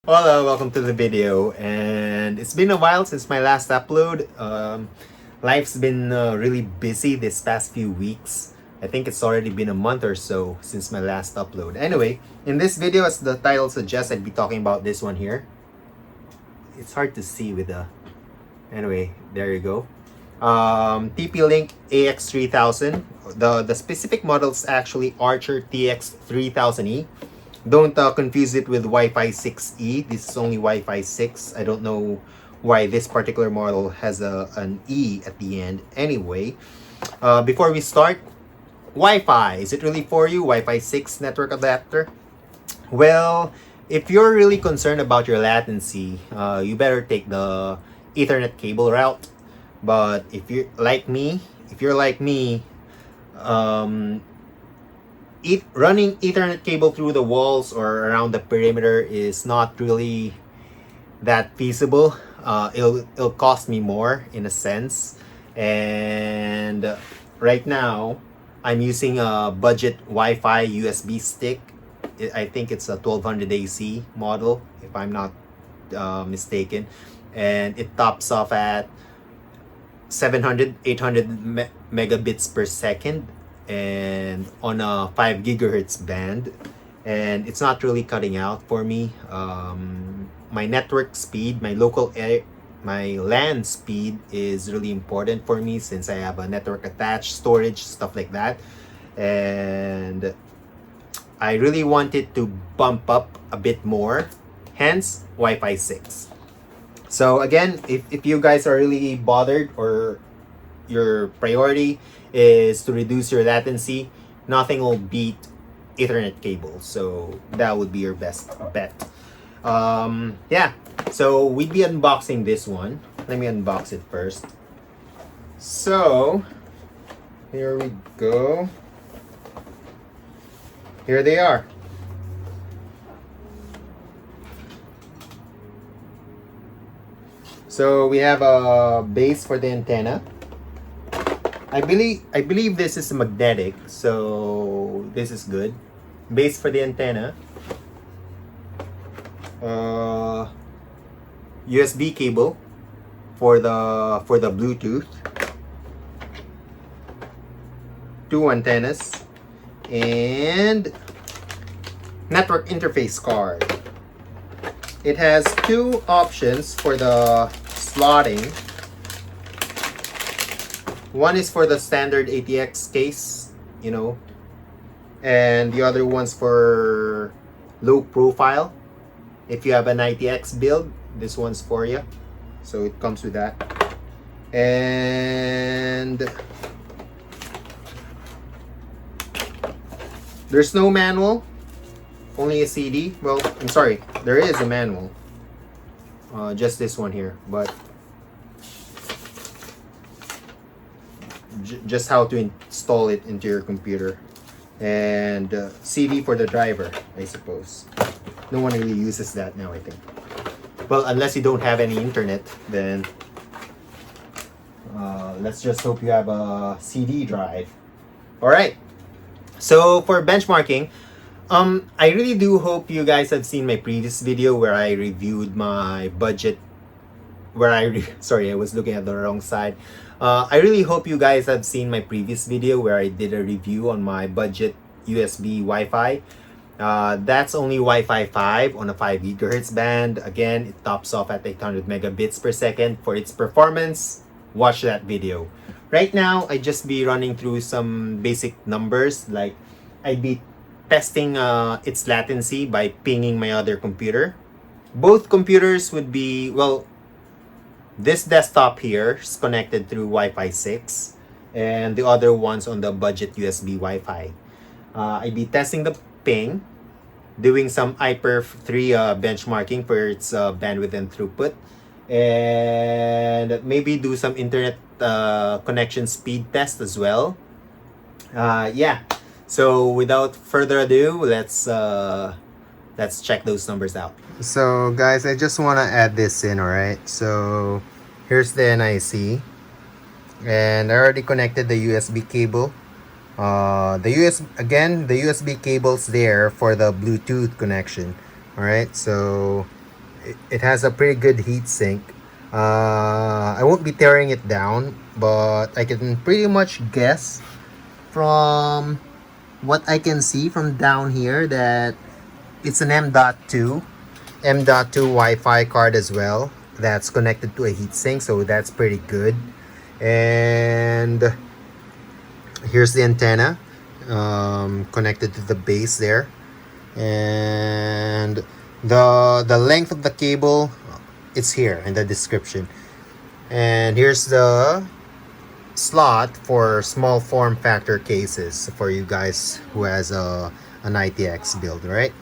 Hello, welcome to the video. And it's been a while since my last upload. Life's been really busy this past few weeks. I think it's already been a month or so since my last upload. Anyway, in this video, as the title suggests, I'd be talking about this one here. It's hard to see with the... Anyway, there you go. TP-Link AX3000. The specific model is actually Archer TX3000E. Don't confuse it with Wi-Fi 6E. This is only Wi-Fi 6. I don't know why this particular model has an E at the end. Anyway, before we start, Wi-Fi. Is it really for you? Wi-Fi 6 network adapter? Well, if you're really concerned about your latency, you better take the Ethernet cable route. But if you're like me, running Ethernet cable through the walls or around the perimeter is not really that feasible. It'll cost me more in a sense. And right now, I'm using a budget Wi-Fi USB stick. I think it's a 1200 AC model, if I'm not mistaken. And it tops off at 800 megabits per second and on a 5 gigahertz band, and it's not really cutting out for me. My network speed, my LAN speed is really important for me since I have a network attached, storage, stuff like that, and I really wanted to bump up a bit more, hence Wi-Fi 6. So again, if you guys are really bothered or your priority is to reduce your latency, nothing will beat Ethernet cable. So that would be your best bet. Yeah, so we'd be unboxing this one. Let me unbox it first. So here we go. Here they are. So we have a base for the antenna. I believe this is magnetic, so this is good. Base for the antenna. USB cable for the Bluetooth. 2 antennas and network interface card. It has 2 options for the slotting. One is for the standard ATX case, and the other one's for low profile. If you have an ITX build, this one's for you. So it comes with that. And there's no manual, only a CD. Well, I'm sorry, there is a manual. Just this one here, but just how to install it into your computer, and CD for the driver, I suppose. No one really uses that now, I think. Well, unless you don't have any internet, then let's just hope you have a CD drive. All right. So for benchmarking, I really do hope you guys have seen my previous video where I reviewed my budget. Sorry, I was looking at the wrong side. I really hope you guys have seen my previous video where I did a review on my budget USB Wi-Fi. That's only Wi-Fi 5 on a 5 gigahertz band. Again, it tops off at 800 megabits per second. For its performance, watch that video. Right now, I just be running through some basic numbers, like I'd be testing its latency by pinging my other computer. Both computers would be, well, this desktop here is connected through Wi-Fi 6, and the other one's on the budget USB Wi-Fi. I'd be testing the ping, doing some iPerf 3 benchmarking for its bandwidth and throughput, and maybe do some internet connection speed test as well. Yeah, so without further ado, let's check those numbers out. So guys, I just want to add this in, alright? So here's the NIC, and I already connected the USB cable. The USB cable's there for the Bluetooth connection. Alright, so it has a pretty good heat sink. I won't be tearing it down, but I can pretty much guess from what I can see from down here that it's an M.2 Wi-Fi card as well that's connected to a heatsink, so that's pretty good. And here's the antenna connected to the base there, and the length of the cable, it's here in the description. And here's the slot for small form factor cases for you guys who has an ITX build, right?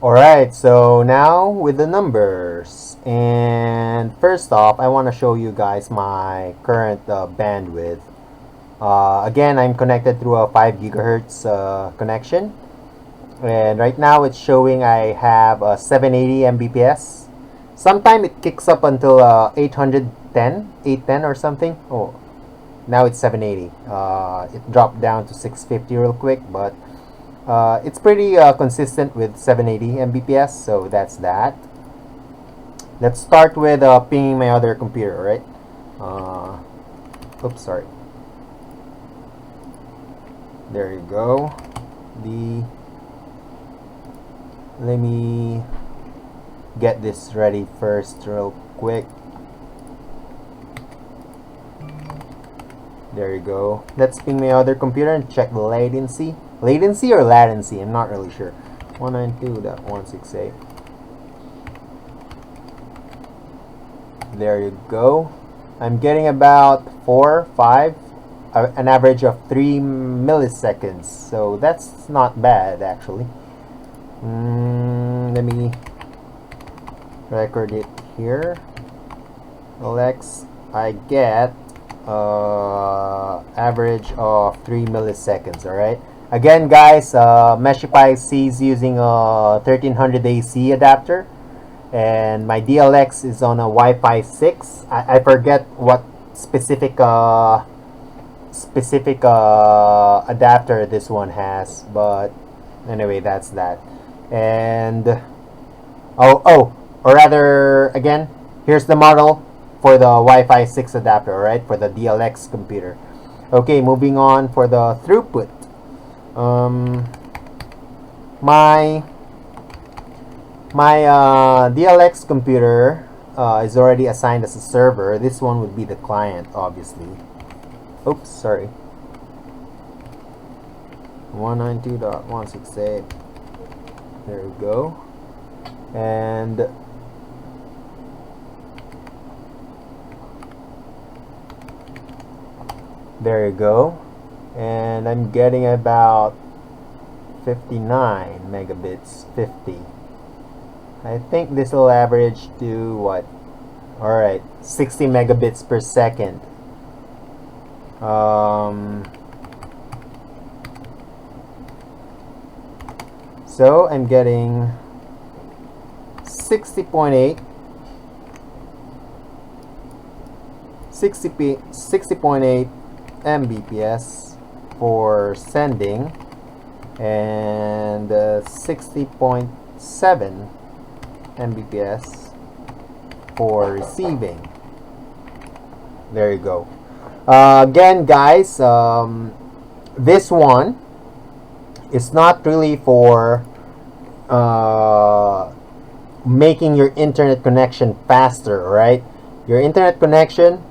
Alright, so now with the numbers. And first off, I want to show you guys my current bandwidth. Again, I'm connected through a 5 gigahertz connection. And right now it's showing I have 780 Mbps. Sometimes it kicks up until 810 or something. Oh, now it's 780. It dropped down to 650 real quick, but it's pretty consistent with 780 Mbps, so that's that. Let's start with pinging my other computer, right? Oops, sorry. There you go. Let me get this ready first real quick. There you go. Let's ping my other computer and check the latency. Latency or latency? I'm not really sure. 192.168. There you go. I'm getting about 5, an average of 3 milliseconds. So that's not bad actually. Let me record it here. Alex, I get average of 3 milliseconds. Alright, again guys, Wifiadapter is using a 1300 AC adapter, and my DLX is on a Wi-Fi 6. I forget what specific adapter this one has, but anyway, that's that. And or rather, again, here's the model for the Wi-Fi 6 adapter, alright, for the DLX computer. Okay, moving on for the throughput. My DLX computer is already assigned as a server. This one would be the client, obviously. Oops, sorry. 192.168. There we go. And there you go. And I'm getting about 59 megabits, 50. I think this will average to what? Alright, 60 megabits per second. So I'm getting 60.8 Mbps for sending, and 60.7 Mbps for receiving. There you go. Again guys, this one is not really for making your internet connection faster, right? Your internet connection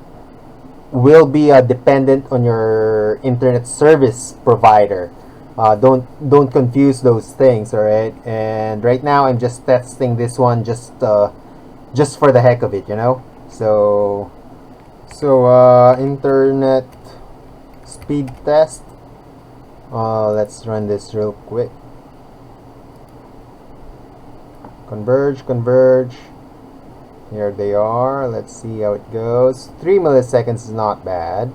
will be dependent on your internet service provider. Don't confuse those things, all right? And right now I'm just testing this one just for the heck of it, you know. So internet speed test. Let's run this real quick. Converge. Here they are. Let's see how it goes. 3 milliseconds is not bad.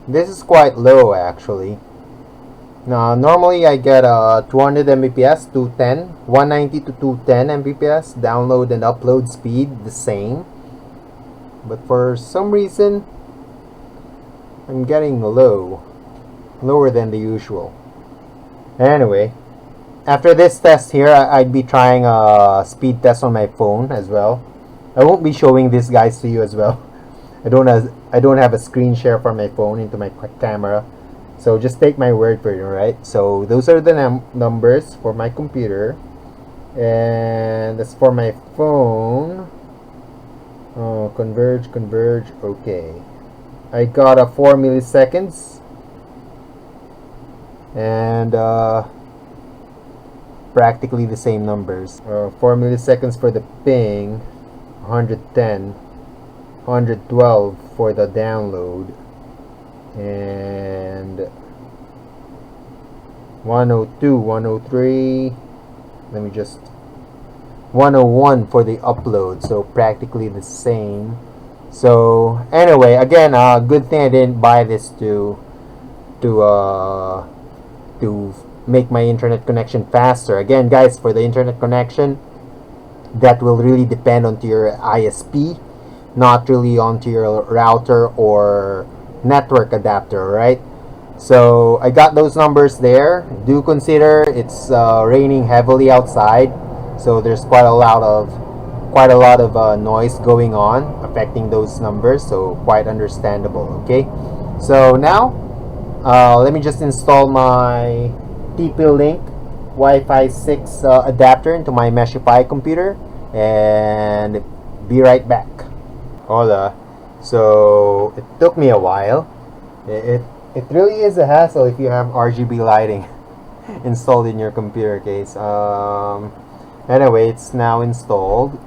This is quite low actually. Now normally I get 200 Mbps, 210, 190 to 210 Mbps. Download and upload speed the same. But for some reason I'm getting lower than the usual. Anyway, after this test here, I'd be trying a speed test on my phone as well. I won't be showing this guys to you as well. I don't have a screen share for my phone into my camera. So just take my word for it, alright? So those are the numbers for my computer. And as for my phone, oh, Converge, okay. I got a 4 milliseconds. And practically the same numbers. 4 milliseconds for the ping, 110, 112 for the download, and 102, 103, let me just 101 for the upload, so practically the same. So anyway, again, good thing I didn't buy this to make my internet connection faster. Again, guys, for the internet connection, that will really depend onto your ISP, not really onto your router or network adapter, right? So I got those numbers there. Do consider it's raining heavily outside, so there's quite a lot of noise going on affecting those numbers, so quite understandable. Okay, so now let me just install my TP-Link Wi-Fi 6 adapter into my Meshify computer and be right back. Hola. So it took me a while. It really is a hassle if you have RGB lighting installed in your computer case. Anyway, it's now installed.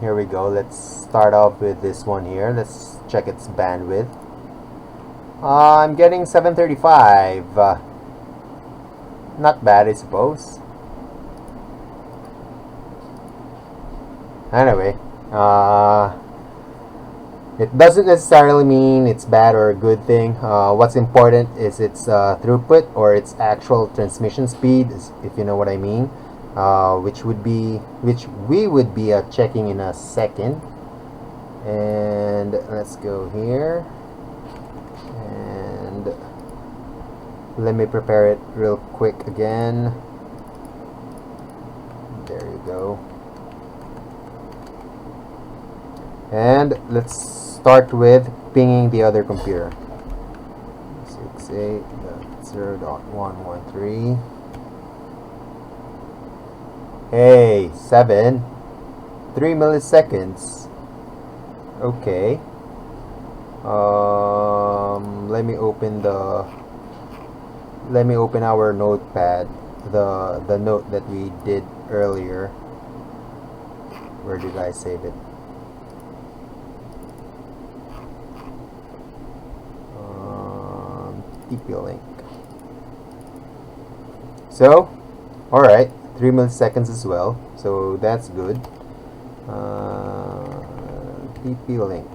Here we go. Let's start off with this one here. Let's check its bandwidth. I'm getting 735. Not bad, I suppose. Anyway, it doesn't necessarily mean it's bad or a good thing. What's important is its throughput, or its actual transmission speed, if you know what I mean. Which we would be checking in a second. And let's go here. And let me prepare it real quick again. There you go. And let's start with pinging the other computer. 68.0.113. Hey, 3 milliseconds. Okay. Let me open our notepad, the note that we did earlier. Where did I save it? TP-Link. So, alright, 3 milliseconds as well, so that's good. TP-Link,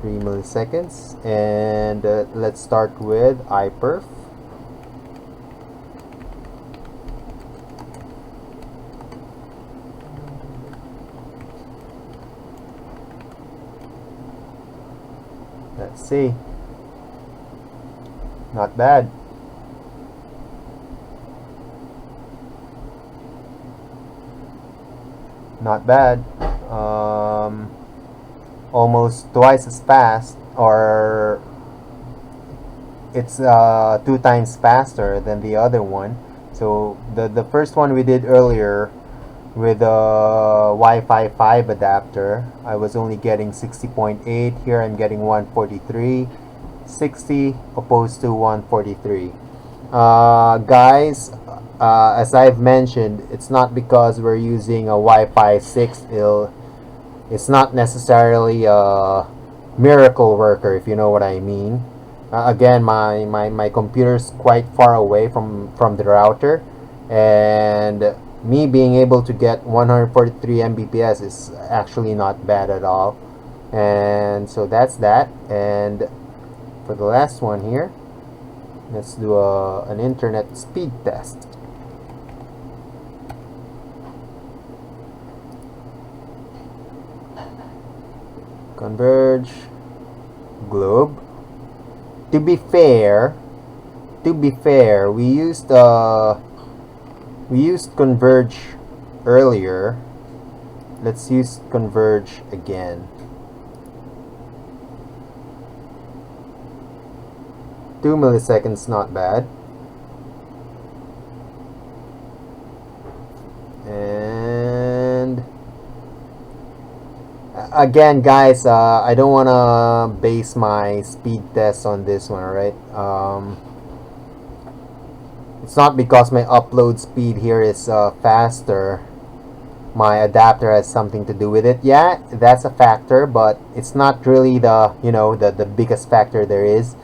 3 milliseconds, and let's start with iPerf. Let's see. Not bad. Not bad. Almost twice as fast, or it's 2 times faster than the other one. So the first one we did earlier with the Wi-Fi 5 adapter, I was only getting 60.8. Here I'm getting 143, 60 opposed to 143. Guys, as I've mentioned, it's not because we're using a Wifi6. It's not necessarily a miracle worker, if you know what I mean. Again, my computer's quite far away from the router, and me being able to get 143 Mbps is actually not bad at all. And so that's that. And for the last one here, let's do an internet speed test. Converge, Globe. To be fair, to be fair, we used Converge earlier. Let's use Converge again. 2 milliseconds, not bad. And again, guys, I don't want to base my speed test on this one, alright? It's not because my upload speed here is faster. My adapter has something to do with it. Yeah, that's a factor, but it's not really the, you know, the biggest factor there is.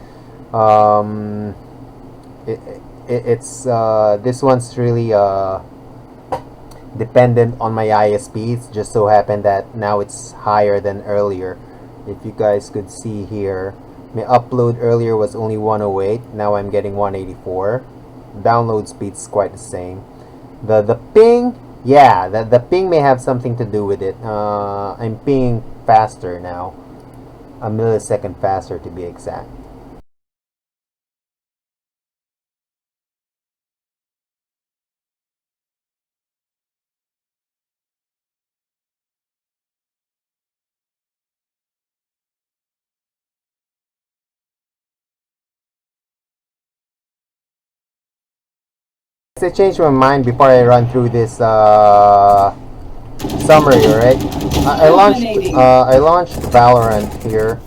It's this one's really dependent on my ISP. It's just so happened that now it's higher than earlier. If you guys could see here, my upload earlier was only 108. Now I'm getting 184. Download speed's quite the same. The ping, yeah, the ping may have something to do with it. I'm pinging faster now, a millisecond faster to be exact. I changed my mind before I run through this summary, right? I launched Valorant here,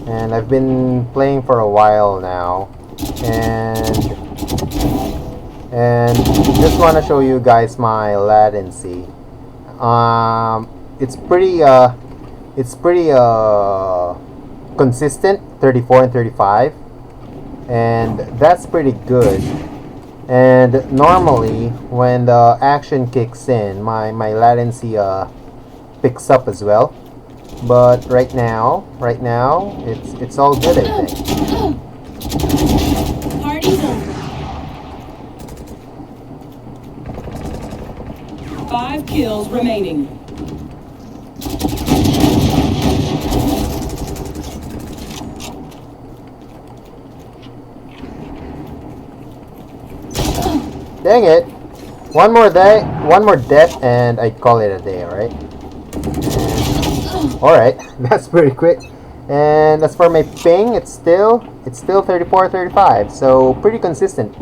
and I've been playing for a while now, and just want to show you guys my latency. It's pretty consistent, 34 and 35, and that's pretty good. And normally when the action kicks in, my latency picks up as well. But right now it's all good, I think. Party's over. 5 kills remaining. Dang it! One more death, and I'd call it a day. Alright, that's pretty quick. And as for my ping, it's still 34, 35, so pretty consistent.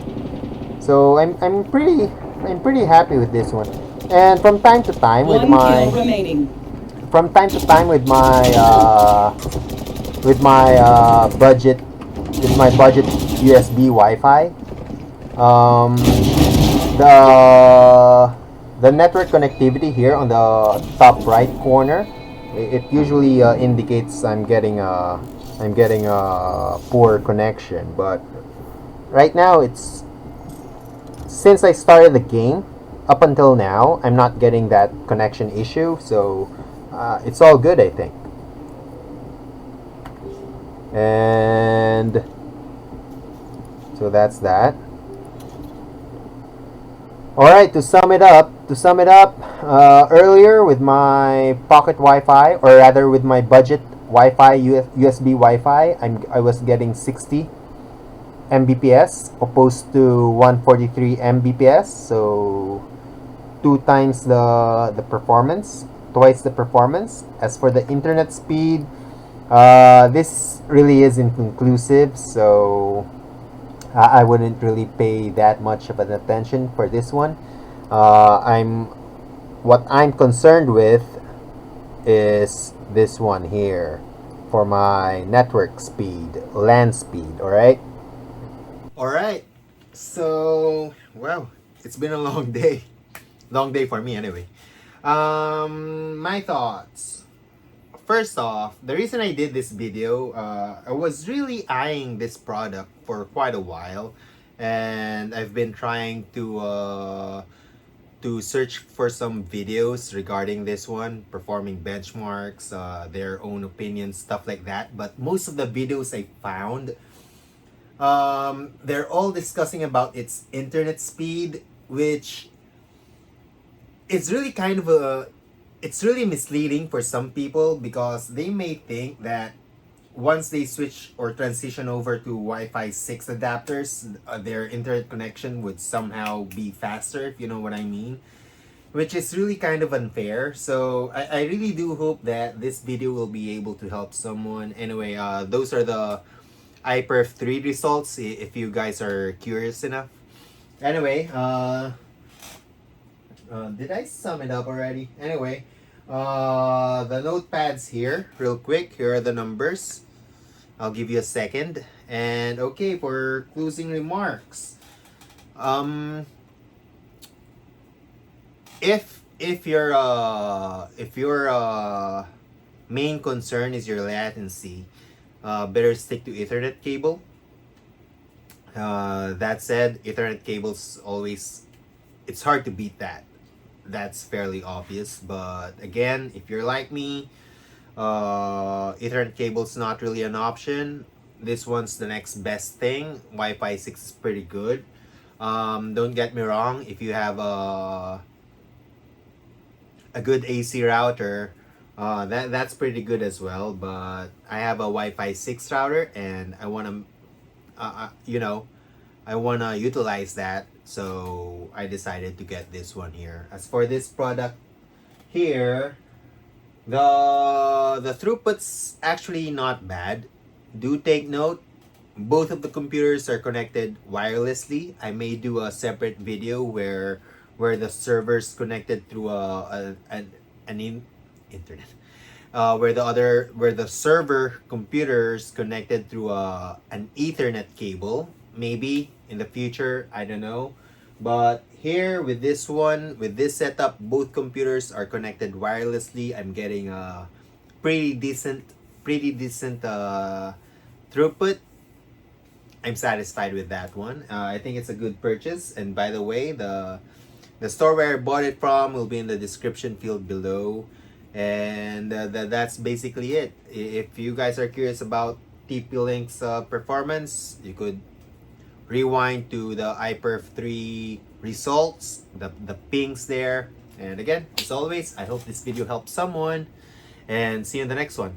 So I'm pretty happy with this one. And from time to time with my budget USB Wi-Fi, the network connectivity here on the top right corner, it usually indicates I'm getting a poor connection. But right now, it's since I started the game up until now, I'm not getting that connection issue, so it's all good, I think. And so that's that. Alright, to sum it up, earlier with my pocket Wi-Fi, or rather with my budget Wi-Fi, USB Wi-Fi, I was getting 60 Mbps opposed to 143 Mbps, so twice the performance. As for the internet speed, this really is inconclusive, so I wouldn't really pay that much of an attention for this one. What I'm concerned with is this one here for my network speed, LAN speed. Alright, so well, it's been a long day for me anyway. My thoughts. First off, the reason I did this video, I was really eyeing this product for quite a while, and I've been trying to search for some videos regarding this one, performing benchmarks, their own opinions, stuff like that. But most of the videos I found, they're all discussing about its internet speed, which is really kind of it's really misleading for some people, because they may think that once they switch or transition over to Wi-Fi 6 adapters, their internet connection would somehow be faster, if you know what I mean, which is really kind of unfair. So I really do hope that this video will be able to help someone. Anyway, those are the iPerf 3 results, if you guys are curious enough. Anyway, did I sum it up already? Anyway, the notepads here, real quick. Here are the numbers. I'll give you a second. And okay, for closing remarks, if your main concern is your latency, better stick to Ethernet cable. That said, Ethernet cables always, it's hard to beat that. That's fairly obvious. But again, if you're like me, Ethernet cable's not really an option. This one's the next best thing. Wi-Fi 6 is pretty good. Don't get me wrong, if you have a good AC router, that's pretty good as well. But I have a Wi-Fi 6 router, and I want to, I want to utilize that. So I decided to get this one here. As for this product here, the throughput's actually not bad. Do take note, both of the computers are connected wirelessly. I may do a separate video where the server's connected through internet. Where the server computer's connected through an Ethernet cable. Maybe in the future, I don't know. But here with this one, with this setup, both computers are connected wirelessly. I'm getting a pretty decent throughput. I'm satisfied with that one. I think it's a good purchase. And by the way, the store where I bought it from will be in the description field below. And that's basically it. If you guys are curious about TP-Link's performance, you could rewind to the iPerf 3 results, the pings there. And again, as always, I hope this video helps someone. And see you in the next one.